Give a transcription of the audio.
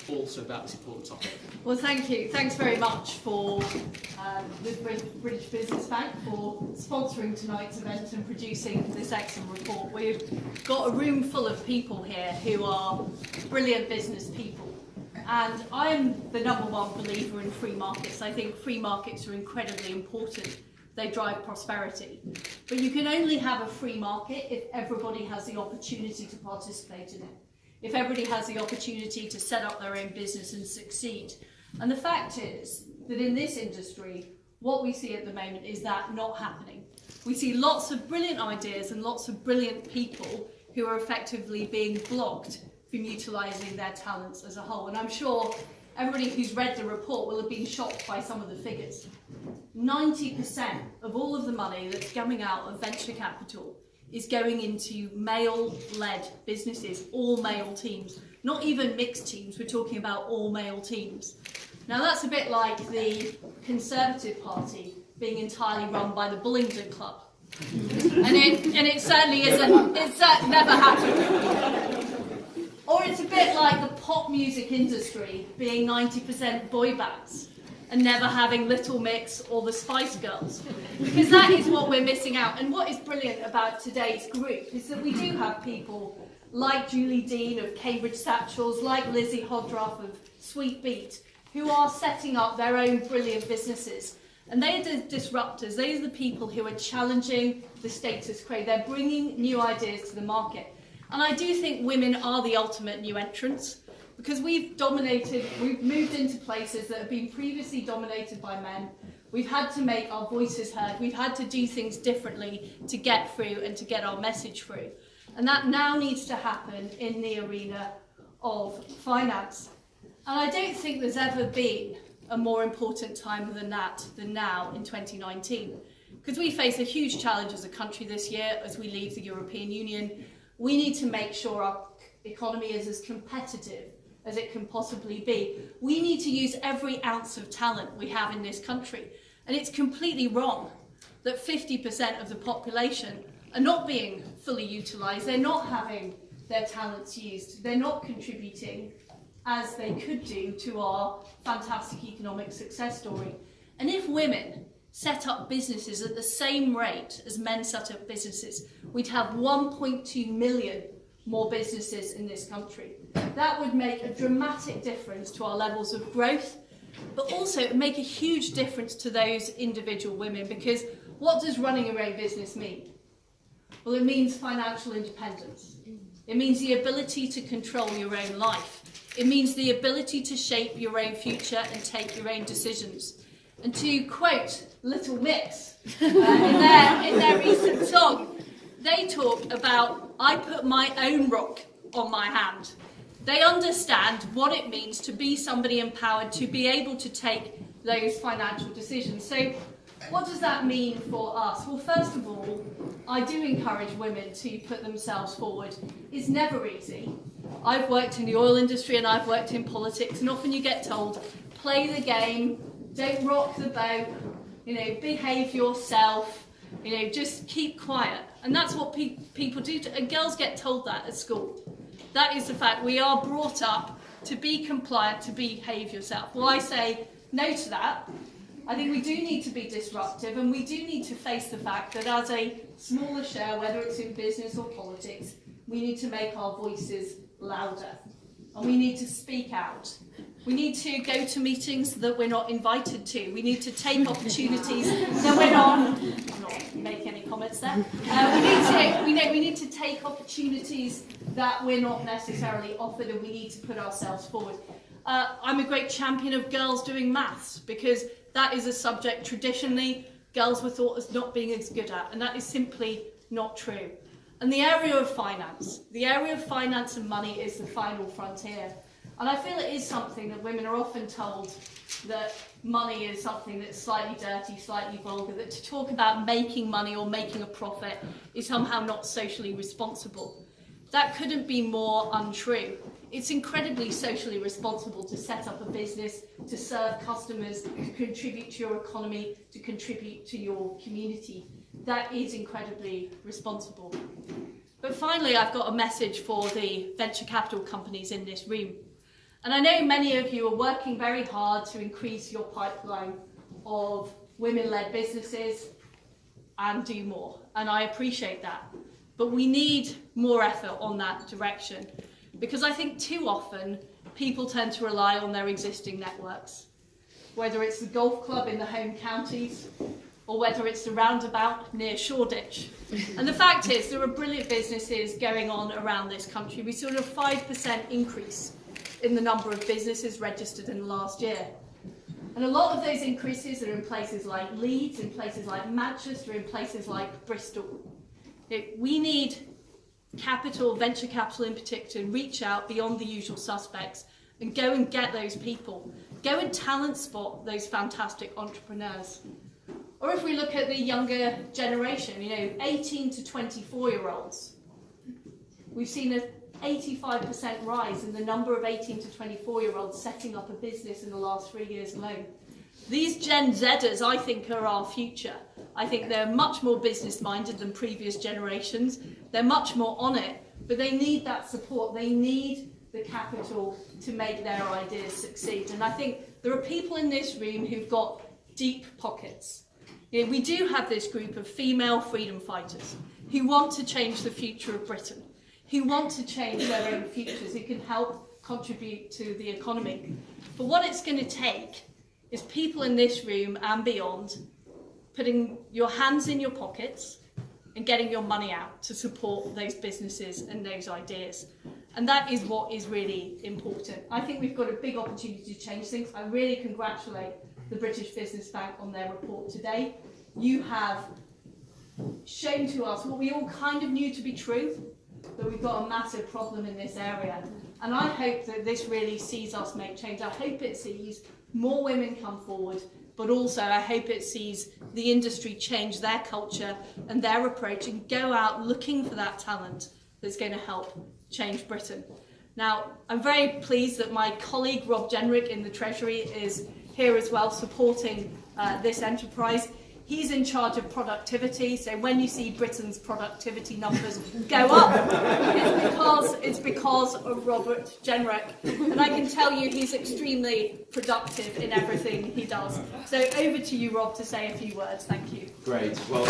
also about this important topic. Well, thank you. Thanks very much for the British Business Bank for sponsoring tonight's event and producing this excellent report. We've got a room full of people here who are brilliant business people. And I'm the #1 believer in free markets. I think free markets are incredibly important. They drive prosperity. But you can only have a free market if everybody has the opportunity to participate in it. If everybody has the opportunity to set up their own business and succeed. And the fact is that in this industry, what we see at the moment is that not happening. We see lots of brilliant ideas and lots of brilliant people who are effectively being blocked from utilising their talents as a whole. And I'm sure everybody who's read the report will have been shocked by some of the figures. 90% of all of the money that's coming out of venture capital is going into male-led businesses, all male teams, not even mixed teams, we're talking about all male teams. Now that's a bit like the Conservative Party being entirely run by the Bullingdon Club. And it certainly isn't, it's never happened. Or it's a bit like the pop music industry being 90% boy bands and never having Little Mix or the Spice Girls. Because that is what we're missing out. And what is brilliant about today's group is that we do have people like Julie Dean of Cambridge Satchels, like Lizzie Hodruff of Sweet Beat, who are setting up their own brilliant businesses. And they are the disruptors. They are the people who are challenging the status quo. They're bringing new ideas to the market. And I do think women are the ultimate new entrants, because we've moved into places that have been previously dominated by men. We've had to make our voices heard. We've had to do things differently to get through and to get our message through. And that now needs to happen in the arena of finance. And I don't think there's ever been a more important time than now in 2019. Because we face a huge challenge as a country this year as we leave the European Union. We need to make sure our economy is as competitive as it can possibly be. We need to use every ounce of talent we have in this country. And it's completely wrong that 50% of the population are not being fully utilised. They're not having their talents used. They're not contributing as they could do to our fantastic economic success story. And if women set up businesses at the same rate as men set up businesses, we'd have 1.2 million more businesses in this country. That would make a dramatic difference to our levels of growth, but also it would make a huge difference to those individual women, because what does running your own business mean? Well, it means financial independence. It means the ability to control your own life. It means the ability to shape your own future and take your own decisions. And to quote Little Mix in their recent song, they talk about, I put my own rock on my hand. They understand what it means to be somebody empowered, to be able to take those financial decisions. So what does that mean for us? Well, first of all, I do encourage women to put themselves forward. It's never easy. I've worked in the oil industry and I've worked in politics, and often you get told, play the game, don't rock the boat, behave yourself, just keep quiet. And that's what people do. And girls get told that at school. That is the fact. We are brought up to be compliant, to behave yourself. Well, I say no to that. I think we do need to be disruptive, and we do need to face the fact that as a smaller share, whether it's in business or politics, we need to make our voices louder. And we need to speak out. We need to go to meetings that we're not invited to. We need to take opportunities that we're not. I'm not making any comments there. We need to take opportunities that we're not necessarily offered, and we need to put ourselves forward. I'm a great champion of girls doing maths, because that is a subject traditionally girls were thought as not being as good at, and that is simply not true. And the area of finance and money is the final frontier. And I feel it is something that women are often told, that money is something that's slightly dirty, slightly vulgar, that to talk about making money or making a profit is somehow not socially responsible. That couldn't be more untrue. It's incredibly socially responsible to set up a business, to serve customers, to contribute to your economy, to contribute to your community. That is incredibly responsible. But finally, I've got a message for the venture capital companies in this room. And I know many of you are working very hard to increase your pipeline of women-led businesses and do more. And I appreciate that. But we need more effort on that direction, because I think too often people tend to rely on their existing networks, whether it's the golf club in the home counties or whether it's the roundabout near Shoreditch. And the fact is, there are brilliant businesses going on around this country. We saw a 5% increase in the number of businesses registered in the last year. And a lot of those increases are in places like Leeds, in places like Manchester, in places like Bristol. We need capital, venture capital in particular, to reach out beyond the usual suspects and go and get those people. Go and talent spot those fantastic entrepreneurs. Or if we look at the younger generation, 18 to 24-year-olds, we've seen an 85% rise in the number of 18 to 24-year-olds setting up a business in the last 3 years alone. These Gen Zers, I think, are our future. I think they're much more business-minded than previous generations. They're much more on it, but they need that support. They need the capital to make their ideas succeed. And I think there are people in this room who've got deep pockets. We do have this group of female freedom fighters who want to change the future of Britain, who want to change their own futures, who can help contribute to the economy. But what it's going to take is people in this room and beyond putting your hands in your pockets and getting your money out to support those businesses and those ideas. And that is what is really important. I think we've got a big opportunity to change things. I really congratulate the British Business Bank on their report today. You have shown to us what we all kind of knew to be true, that we've got a massive problem in this area. And I hope that this really sees us make change. I hope it sees more women come forward, but also I hope it sees the industry change their culture and their approach and go out looking for that talent that's going to help change Britain. Now, I'm very pleased that my colleague Rob Jenrick in the Treasury is here as well, supporting this enterprise. He's in charge of productivity, so when you see Britain's productivity numbers go up, it's because of Robert Jenrick. And I can tell you he's extremely productive in everything he does. So over to you, Rob, to say a few words. Thank you. Great. Well.